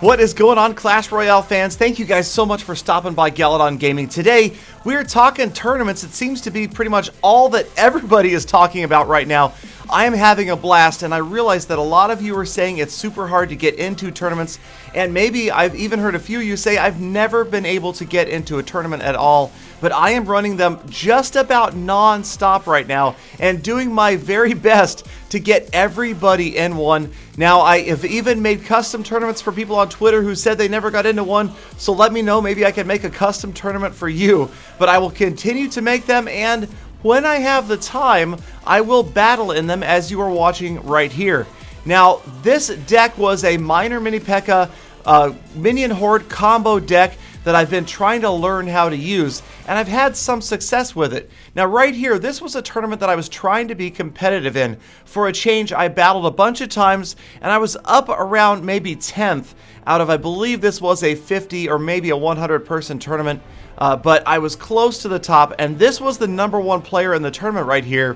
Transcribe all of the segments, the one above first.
What is going on, Clash Royale fans? Thank you guys so much for stopping by Galadon Gaming. Today, we're talking tournaments. It seems to be pretty much all that everybody is talking about right now. I am having a blast, and I realize that a lot of you are saying it's super hard to get into tournaments, and maybe I've even heard a few of you say I've never been able to get into a tournament at all, but I am running them just about non-stop right now and doing my very best to get everybody in one. Now, I have even made custom tournaments for people on Twitter who said they never got into one, so let me know. Maybe I can make a custom tournament for you, but I will continue to make them, and when I have the time, I will battle in them as you are watching right here. Now, this deck was a minor mini P.E.K.K.A. Minion Horde combo deck that I've been trying to learn how to use, and I've had some success with it. Now right here, this was a tournament that I was trying to be competitive in. For a change, I battled a bunch of times, and I was up around maybe 10th out of, I believe this was a 50 or maybe a 100 person tournament, but I was close to the top, and this was the #1 player in the tournament right here,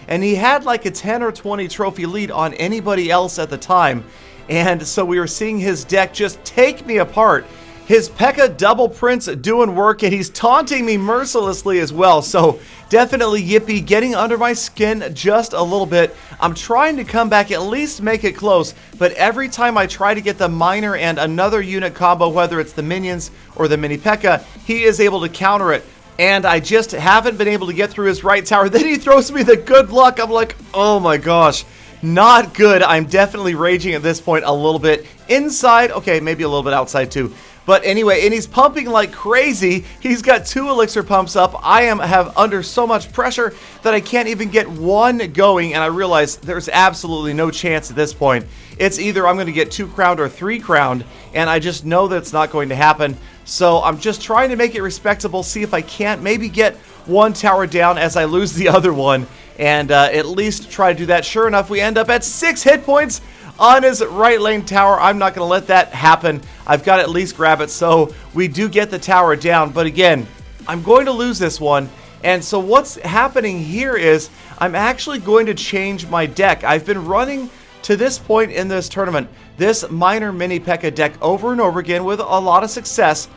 and he had like a 10 or 20 trophy lead on anybody else at the time, and so we were seeing his deck just take me apart. His P.E.K.K.A. double prince doing work, and he's taunting me mercilessly as well. So definitely Yippee getting under my skin just a little bit. I'm trying to come back, at least make it close, but every time I try to get the minor and another unit combo, whether it's the minions or the mini P.E.K.K.A., he is able to counter it. And I just haven't been able to get through his right tower. Then he throws me the good luck. I'm like, oh my gosh. Not good. I'm definitely raging at this point a little bit. Inside, okay, maybe a little bit outside too. But anyway, and he's pumping like crazy. He's got 2 elixir pumps up. I have under so much pressure that I can't even get one going, and I realize there's absolutely no chance at this point. It's either I'm going to get 2 crowned or 3 crowned, and I just know that it's not going to happen. So I'm just trying to make it respectable, see if I can't maybe get 1 tower down as I lose the other one, and at least try to do that. Sure enough, we end up at 6 hit points on his right lane tower. I'm not going to let that happen. I've got to at least grab it, so we do get the tower down. But again, I'm going to lose this one. And so what's happening here is I'm actually going to change my deck. I've been running to this point in this tournament this minor mini P.E.K.K.A. deck over and over again with a lot of success.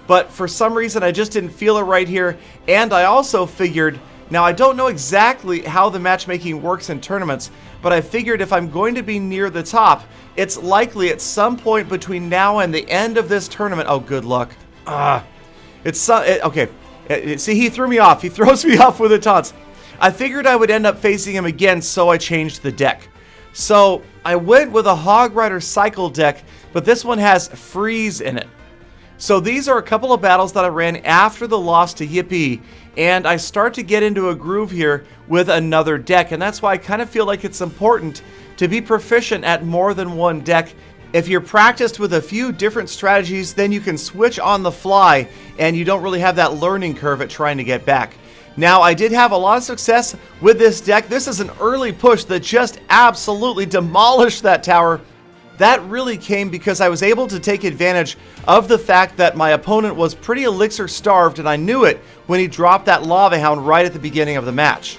But for some reason, I just didn't feel it right here. And I also figured, now I don't know exactly how the matchmaking works in tournaments, but I figured if I'm going to be near the top, it's likely at some point between now and the end of this tournament. Oh, good luck. Okay. See, he threw me off. He throws me off with the taunts. I figured I would end up facing him again, so I changed the deck. So I went with a Hog Rider Cycle deck, but this one has freeze in it. So these are a couple of battles that I ran after the loss to Yippee, and I start to get into a groove here with another deck, and that's why I kind of feel like it's important to be proficient at more than one deck. If you're practiced with a few different strategies, then you can switch on the fly, and you don't really have that learning curve at trying to get back. Now, I did have a lot of success with this deck. This is an early push that just absolutely demolished that tower. That really came because I was able to take advantage of the fact that my opponent was pretty elixir starved, and I knew it when he dropped that Lava Hound right at the beginning of the match.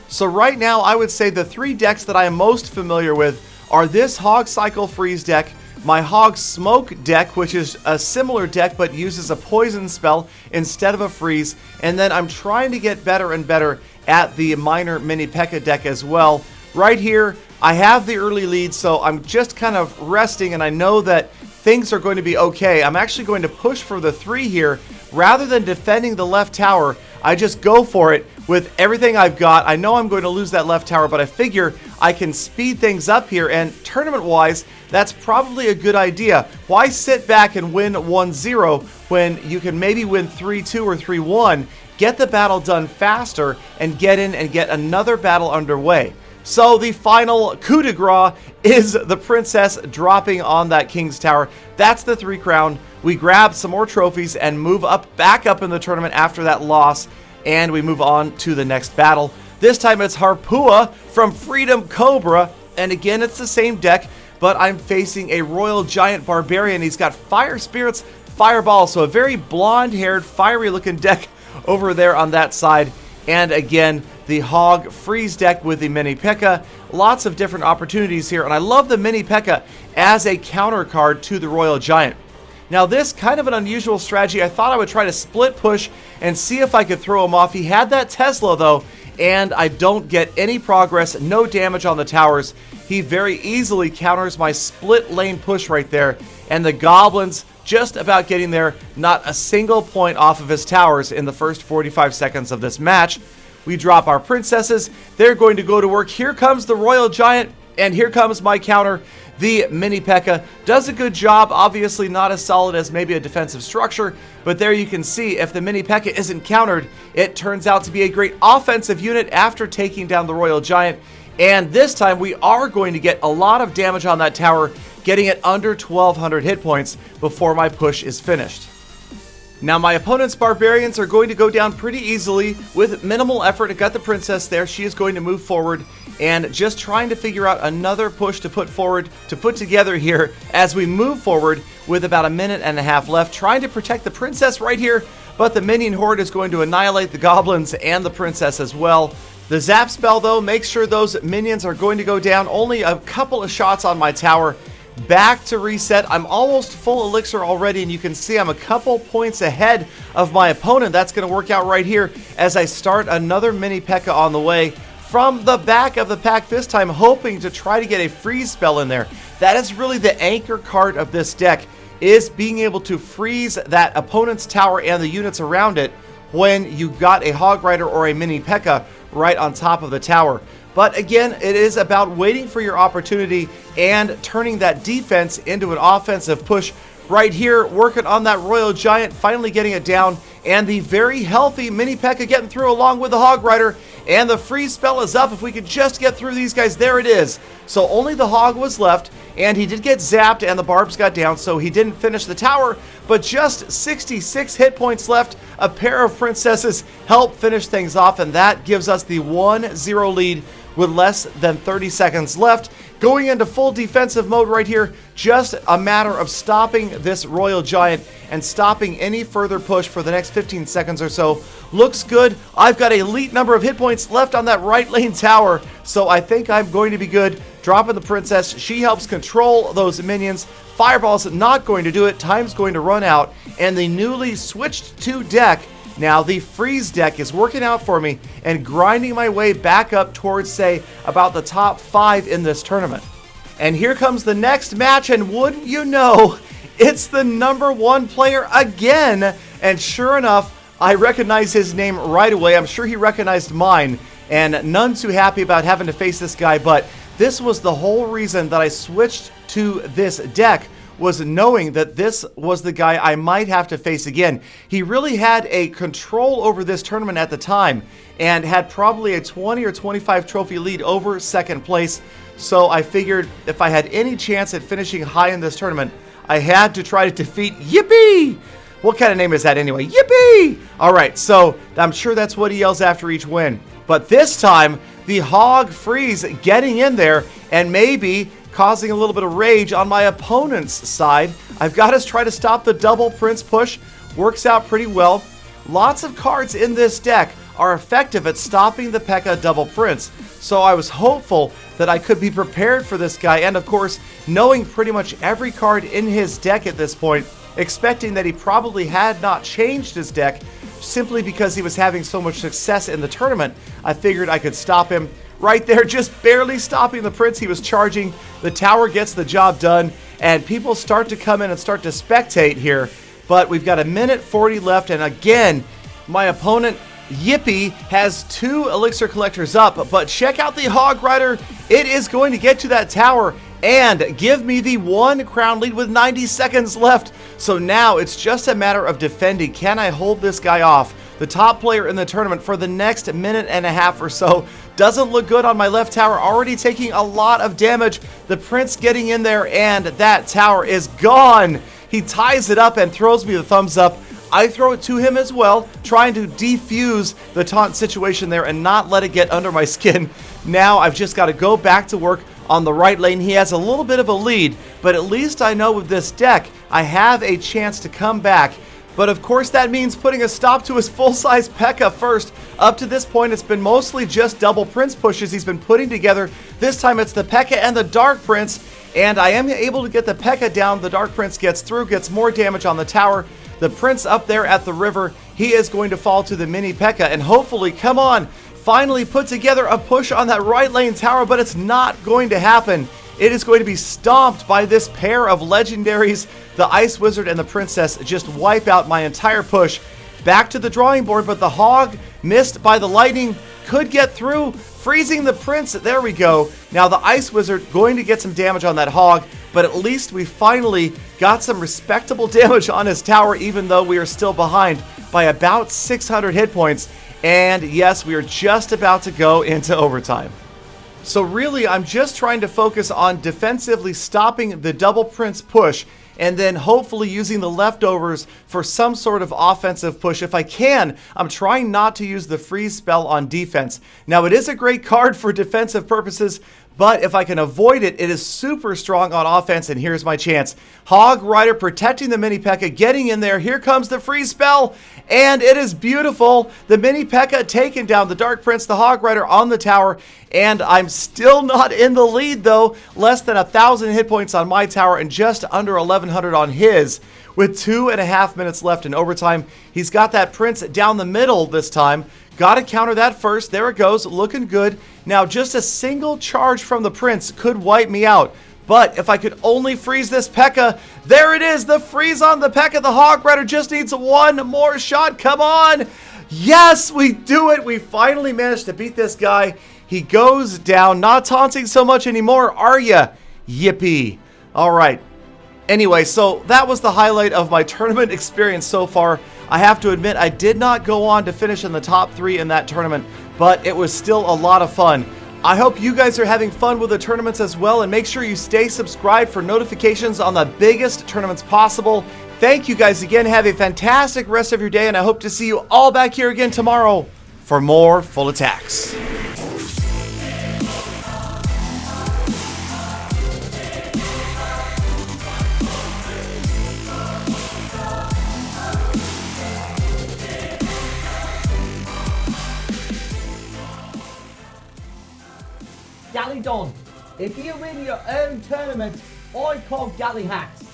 So right now, I would say the 3 decks that I am most familiar with are this Hog Cycle Freeze deck, my Hog Smoke deck, which is a similar deck but uses a poison spell instead of a freeze, and then I'm trying to get better and better at the minor mini P.E.K.K.A. deck as well. Right here, I have the early lead, so I'm just kind of resting, and I know that things are going to be okay. I'm actually going to push for the 3 here. Rather than defending the left tower, I just go for it with everything I've got. I know I'm going to lose that left tower, but I figure I can speed things up here, and tournament-wise, that's probably a good idea. Why sit back and win 1-0 when you can maybe win 3-2 or 3-1, get the battle done faster, and get in and get another battle underway? So the final coup de grace is the princess dropping on that king's tower. That's the 3 crown. We grab some more trophies and move back up in the tournament after that loss, and we move on to the next battle. This time it's Harpua from Freedom Cobra, and again it's the same deck, but I'm facing a Royal Giant Barbarian. He's got Fire Spirits, Fireball, so a very blonde-haired, fiery-looking deck over there on that side. And again, the Hog freeze deck with the Mini P.E.K.K.A. Lots of different opportunities here, and I love the Mini P.E.K.K.A. as a counter card to the Royal Giant. Now this, kind of an unusual strategy. I thought I would try to split push and see if I could throw him off. He had that Tesla though, and I don't get any progress, no damage on the towers. He very easily counters my split lane push right there, and the Goblins just about getting there, not a single point off of his towers in the first 45 seconds of this match. We drop our princesses, they're going to go to work. Here comes the Royal Giant, and here comes my counter. The Mini P.E.K.K.A. does a good job, obviously not as solid as maybe a defensive structure, but there you can see if the Mini P.E.K.K.A. isn't countered, it turns out to be a great offensive unit after taking down the Royal Giant. And this time we are going to get a lot of damage on that tower, getting it under 1,200 hit points before my push is finished. Now my opponent's Barbarians are going to go down pretty easily with minimal effort. I got the princess there. She is going to move forward and just trying to figure out another push to put together here as we move forward with about a minute and a half left, trying to protect the princess right here, but the minion horde is going to annihilate the goblins and the princess as well. The zap spell though makes sure those minions are going to go down. Only a couple of shots on my tower. Back to reset. I'm almost full elixir already, and you can see I'm a couple points ahead of my opponent. That's going to work out right here as I start another Mini P.E.K.K.A. on the way from the back of the pack this time, hoping to try to get a freeze spell in there. That is really the anchor card of this deck, is being able to freeze that opponent's tower and the units around it when you got a Hog Rider or a Mini P.E.K.K.A. right on top of the tower. But again, it is about waiting for your opportunity and turning that defense into an offensive push. Right here, working on that Royal Giant, finally getting it down, and the very healthy Mini P.E.K.K.A. getting through along with the Hog Rider, and the freeze spell is up. If we could just get through these guys, there it is. So only the Hog was left, and he did get zapped, and the Barbs got down, so he didn't finish the tower, but just 66 hit points left. A pair of princesses help finish things off, and that gives us the 1-0 lead with less than 30 seconds left. Going into full defensive mode right here, just a matter of stopping this Royal Giant and stopping any further push for the next 15 seconds or so. Looks good. I've got an elite number of hit points left on that right lane tower, so I think I'm going to be good. Dropping the princess, she helps control those minions. Fireball's not going to do it. Time's going to run out, and the newly switched to deck, now the freeze deck, is working out for me and grinding my way back up towards, say, about the top 5 in this tournament. And here comes the next match, and wouldn't you know, it's the #1 player again. And sure enough, I recognize his name right away. I'm sure he recognized mine, and none too happy about having to face this guy, but this was the whole reason that I switched to this deck, was knowing that this was the guy I might have to face again. He really had a control over this tournament at the time and had probably a 20 or 25 trophy lead over second place. So I figured if I had any chance at finishing high in this tournament, I had to try to defeat Yippee! What kind of name is that anyway? Yippee! Alright, so I'm sure that's what he yells after each win. But this time, the Hog freeze getting in there and maybe causing a little bit of rage on my opponent's side. I've got to try to stop the double Prince push. Works out pretty well. Lots of cards in this deck are effective at stopping the P.E.K.K.A. double Prince, so I was hopeful that I could be prepared for this guy, and of course, knowing pretty much every card in his deck at this point, expecting that he probably had not changed his deck simply because he was having so much success in the tournament. I figured I could stop him right there, just barely stopping the Prince he was charging. The tower gets the job done, and people start to come in and start to spectate here. But we've got a minute 40 left, and again, my opponent, Yippee, has 2 elixir collectors up. But check out the Hog Rider. It is going to get to that tower and give me the 1 crown lead with 90 seconds left. So now it's just a matter of defending. Can I hold this guy off? The top player in the tournament for the next minute and a half or so. Doesn't look good on my left tower, already taking a lot of damage. The Prince getting in there, and that tower is gone. He ties it up and throws me the thumbs up. I throw it to him as well, trying to defuse the taunt situation there and not let it get under my skin. Now I've just got to go back to work on the right lane. He has a little bit of a lead, but at least I know with this deck, I have a chance to come back, But of course that means putting a stop to his full-size P.E.K.K.A first. Up to this point, it's been mostly just double Prince pushes he's been putting together. This time it's the P.E.K.K.A and the Dark Prince, and I am able to get the P.E.K.K.A down. The Dark Prince gets through, gets more damage on the tower. The Prince up there at the river, he is going to fall to the mini P.E.K.K.A, and hopefully, come on, finally put together a push on that right lane tower, but it's not going to happen. It is going to be stomped by this pair of legendaries. The Ice Wizard and the Princess just wipe out my entire push. Back to the drawing board, but the Hog, missed by the lightning, could get through, freezing the Prince. There we go. Now the Ice Wizard going to get some damage on that Hog, but at least we finally got some respectable damage on his tower, even though we are still behind by about 600 hit points. And yes, we are just about to go into overtime. So really, I'm just trying to focus on defensively stopping the double Prince push, and then hopefully using the leftovers for some sort of offensive push. If I can, I'm trying not to use the freeze spell on defense. Now, it is a great card for defensive purposes, but if I can avoid it, it is super strong on offense, and here's my chance. Hog Rider protecting the mini P.E.K.K.A, getting in there. Here comes the freeze spell, and it is beautiful. The mini P.E.K.K.A taking down the Dark Prince, the Hog Rider on the tower, and I'm still not in the lead, though. Less than 1,000 hit points on my tower and just under 1,100 on his. With 2.5 minutes left in overtime, he's got that Prince down the middle this time. Got to counter that first. There it goes, looking good. Now, just a single charge from the Prince could wipe me out. But if I could only freeze this P.E.K.K.A, there it is, the freeze on the P.E.K.K.A. The Hog Rider just needs one more shot. Come on. Yes, we do it. We finally managed to beat this guy. He goes down. Not taunting so much anymore, are ya? Yippee. All right. Anyway, so that was the highlight of my tournament experience so far. I have to admit, I did not go on to finish in the top 3 in that tournament, but it was still a lot of fun. I hope you guys are having fun with the tournaments as well, and make sure you stay subscribed for notifications on the biggest tournaments possible. Thank you guys again. Have a fantastic rest of your day, and I hope to see you all back here again tomorrow for more Full Attacks. Galadon, if you win your own tournament, I call Galley Hacks.